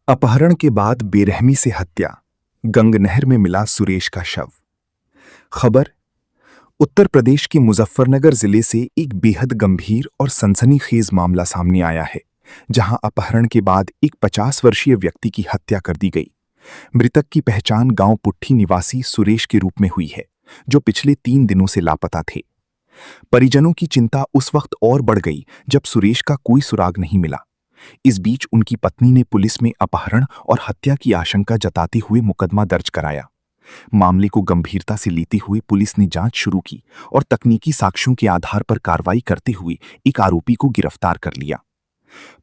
अपहरण के बाद बेरहमी से हत्या, गंग नहर में मिला सुरेश का शव। खबर उत्तर प्रदेश के मुजफ्फरनगर जिले से एक बेहद गंभीर और सनसनीखेज मामला सामने आया है, जहां अपहरण के बाद एक 50 वर्षीय व्यक्ति की हत्या कर दी गई। मृतक की पहचान गांव पुट्ठी निवासी सुरेश के रूप में हुई है, जो पिछले 3 दिनों से लापता थे। परिजनों की चिंता उस वक्त और बढ़ गई जब सुरेश का कोई सुराग नहीं मिला। इस बीच उनकी पत्नी ने पुलिस में अपहरण और हत्या की आशंका जताते हुए मुकदमा दर्ज कराया। मामले को गंभीरता से लेते हुए पुलिस ने जांच शुरू की और तकनीकी साक्ष्यों के आधार पर कार्रवाई करते हुए एक आरोपी को गिरफ्तार कर लिया।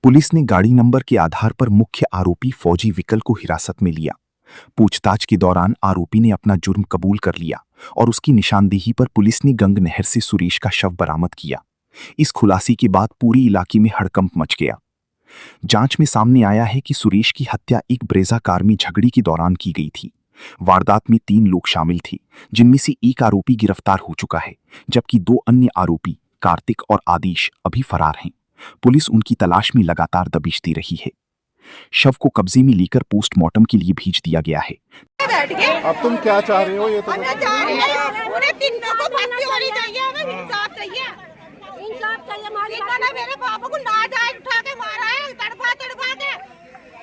पुलिस ने गाड़ी नंबर के आधार पर मुख्य आरोपी फौजी विकल को हिरासत में लिया। पूछताछ के दौरान आरोपी ने अपना जुर्म कबूल कर लिया और उसकी निशानदेही पर पुलिस ने गंग नहर से सुरेश का शव बरामद किया। इस खुलासे के बाद पूरी इलाके में हड़कंप मच गया। जांच में सामने आया है कि सुरेश की हत्या एक ब्रेजा कार में झगड़ी के दौरान की गई थी। वारदात में 3 लोग शामिल थे, जिनमें से एक आरोपी गिरफ्तार हो चुका है, जबकि 2 अन्य आरोपी कार्तिक और आदेश अभी फरार हैं। पुलिस उनकी तलाश में लगातार दबिशती रही है। शव को कब्जे में लेकर पोस्टमार्टम के लिए भेज दिया गया है। अब तुम क्या चाह रहे हो? ये तो उन्हें तीनों को फांसी होनी चाहिए, हमें इंसाफ चाहिए। इंसाफ चाहिए। इन्होंने मेरे पापा को नाजायज उठा के मारा है, तड़पा के।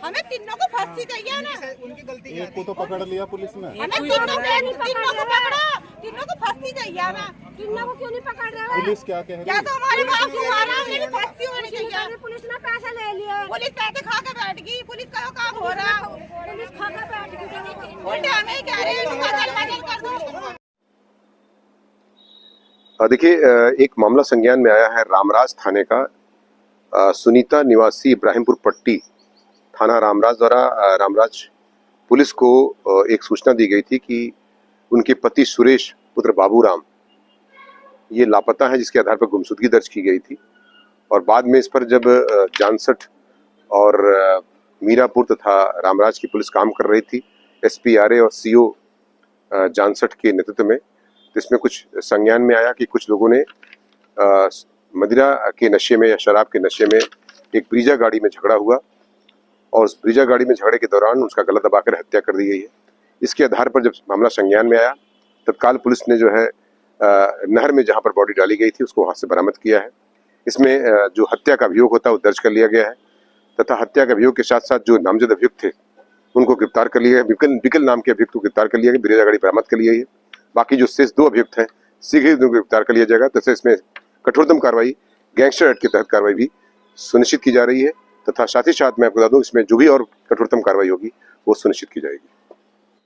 हमें तीनों को फांसी चाहिए ना। उनकी गलती है। एक को तो पकड़ लिया पुलिस ने। हमें तीनों को पकड़ो, तीनों को फांसी चाहिए हमें। तीनों को क्यों नहीं पकड़ रहे हो? पुलिस क्या कह रही है? क्या तो हमारे बाप को मारा, मेरी फांसी होनी चाहिए। पुलिस ने पैसे ले लिए। पुलिस पैसे खा के बैठ गई। पुलिस का काम हो रहा है। पुलिस खा के बैठ गई। उल्टे हमें ही कह रहे हैं, बदल कर दो। देखिए, एक मामला संज्ञान में आया है रामराज थाने का। सुनीता निवासी इब्राहिमपुर पट्टी थाना रामराज द्वारा रामराज पुलिस को एक सूचना दी गई थी कि उनके पति सुरेश पुत्र बाबूराम ये लापता है, जिसके आधार पर गुमशुदगी दर्ज की गई थी। और बाद में इस पर जब जानसठ और मीरापुर तथा रामराज की पुलिस काम कर रही थी, SPRA और CO जानसठ के नेतृत्व में, इसमें कुछ संज्ञान में आया कि कुछ लोगों ने मदिरा के नशे में या शराब के नशे में एक ब्रीजा गाड़ी में झगड़ा हुआ और उस ब्रीजा गाड़ी में झगड़े के दौरान उसका गला दबाकर हत्या कर दी गई है। इसके आधार पर जब मामला संज्ञान में आया, तत्काल पुलिस ने जो है नहर में जहां पर बॉडी डाली गई थी उसको वहां से बरामद किया है। इसमें जो हत्या का अभियोग होता है वो दर्ज कर लिया गया है तथा हत्या के अभियोग के साथ साथ जो नामजद अभियुक्त थे उनको गिरफ्तार कर लिया है। विकल नाम के अभियुक्त को गिरफ्तार कर लिया गया, ब्रीजा गाड़ी बरामद कर ली गई है। बाकी जो शेष 2 अभियुक्त हैं शीघ्र ही उनको गिरफ्तार कर लिया जाएगा। तथा इसमें कठोरतम कार्रवाई गैंगस्टर एक्ट के तहत कार्रवाई भी सुनिश्चित की जा रही है तथा साथ ही साथ मैं आपको बता दूं, इसमें जो भी और कठोरतम कार्रवाई होगी वो सुनिश्चित की जाएगी।